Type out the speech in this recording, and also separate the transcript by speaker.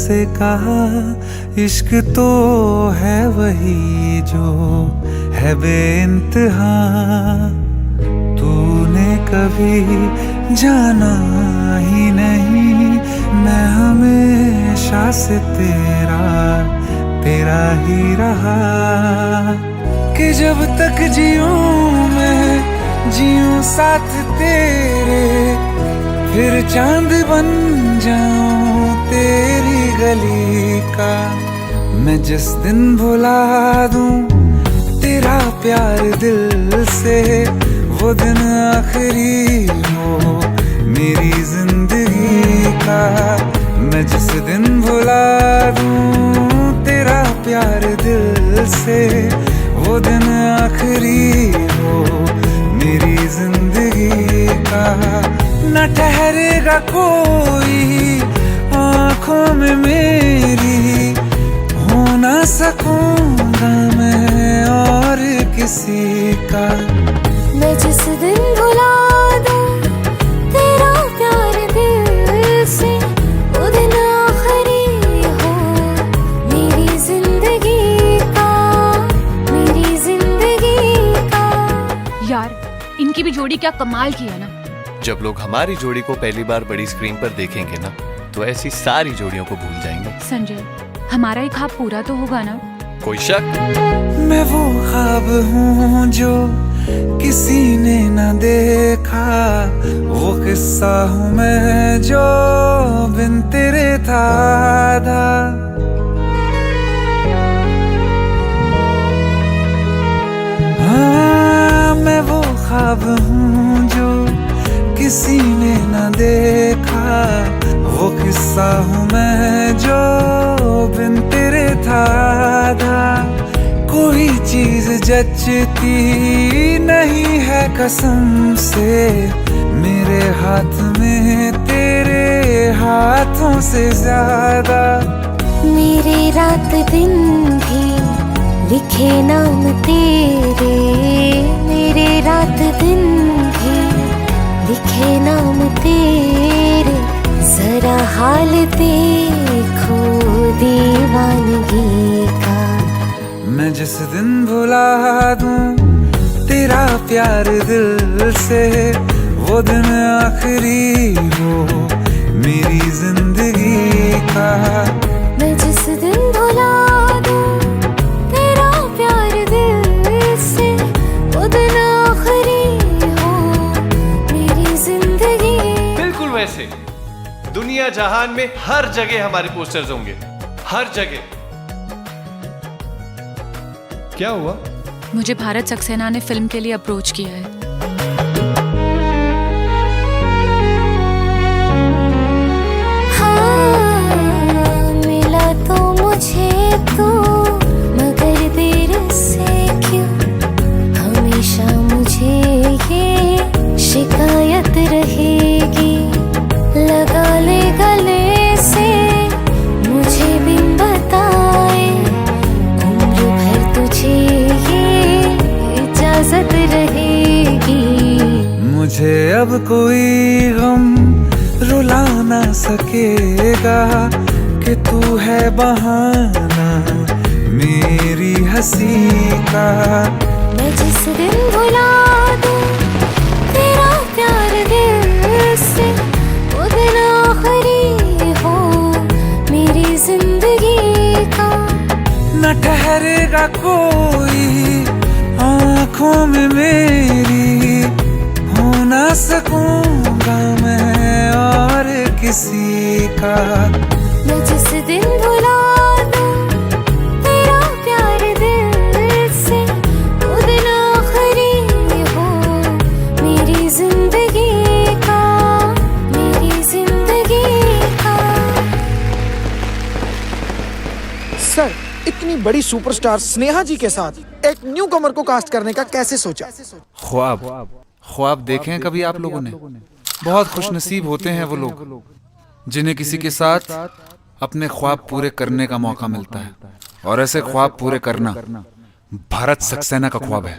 Speaker 1: से कहा इश्क तो है वही जो है बेइंतहा, तूने कभी जाना ही नहीं मैं हमेशा से तेरा ही रहा, कि जब तक जीऊं मैं जीऊं साथ तेरे, फिर चांद बन जाऊं तेरी गली का। मैं जिस दिन भुला दूं तेरा प्यार दिल से, वो दिन आखिरी हो मेरी जिंदगी का। मैं जिस दिन भुला दूं तेरा प्यार दिल से, वो दिन आखिरी हो मेरी जिंदगी का। न ठहरेगा कोई आँखों में मेरी, हो ना सकूंगा मैं और किसी का।
Speaker 2: मैं जिस दिन भुला दूं तेरा प्यार दिल से, वो दिन आखिरी हो मेरी जिंदगी का, मेरी जिंदगी का।
Speaker 3: यार इनकी भी जोड़ी क्या कमाल की है ना।
Speaker 4: जब लोग हमारी जोड़ी को पहली बार बड़ी स्क्रीन पर देखेंगे ना, तो ऐसी सारी जोड़ियों को भूल जाएंगे।
Speaker 3: संजय, हमारा ही ख्वाब पूरा तो होगा ना?
Speaker 4: कोई शक?
Speaker 1: मैं वो ख्वाब हूँ जो किसी ने न देखा, वो किस्सा हूँ मैं जो बिन तेरे था आधा। हाँ, मैं वो ख्वाब हूँ जो किसी ने न देखा, वो किस्सा हूँ मैं जो बिन तेरे था आधा। कोई चीज जचती नहीं है कसम से मेरे हाथ में तेरे हाथों से ज्यादा।
Speaker 2: मेरे रात दिन भी लिखे नाम तेरे, मेरे रात दिन भी लिखे नाम तेरे। जरा हाल देखो दीवानगी का।
Speaker 1: मैं जिस दिन भुला दूं तेरा प्यार दिल से, वो दिन आखिरी हो मेरी जिंदगी का।
Speaker 2: मैं जिस दिन भुला दूं तेरा प्यार दिल से, वो दिन आखिरी हो मेरी जिंदगी।
Speaker 4: बिल्कुल वैसे दुनिया जहान में हर जगह हमारे पोस्टर्स होंगे, हर जगह। क्या हुआ?
Speaker 3: मुझे भारत सक्सेना ने फिल्म के लिए अप्रोच किया है।
Speaker 2: हाँ, मिला तो मुझे तो, मगर देर से क्यों हमेशा मुझे ये शिकायत रहेगी। लगा ले गले से मुझे बिन बताए, उम्र भर तुझे ये इजाजत रहेगी।
Speaker 1: मुझे अब कोई गम रुला ना सकेगा, कि तू है बहाना मेरी हंसी का।
Speaker 2: मैं जिस दिन भुला दूं तेरा प्यार दिल से, वो दिन आखिरी हो मेरी जिंदगी का।
Speaker 1: न ठहरेगा कोई आँखों में मेरी, हो ना सकूंगा मैं और किसी का।
Speaker 2: मैं जिस दिन भुला दूं तेरा प्यार दिल से, वो दिन आखिरी हो मेरी जिंदगी का, मेरी जिंदगी का।
Speaker 5: सर, इतनी बड़ी सुपरस्टार स्नेहा जी के साथ एक न्यू कमर को कास्ट करने का कैसे सोचा?
Speaker 1: ख्वाब देखे हैं कभी आप लोगों ने? बहुत खुशनसीब होते हैं वो लोग जिन्हें किसी के साथ अपने ख्वाब पूरे करने का मौका मिलता है, और ऐसे ख्वाब पूरे करना भारत सक्सेना का ख्वाब है।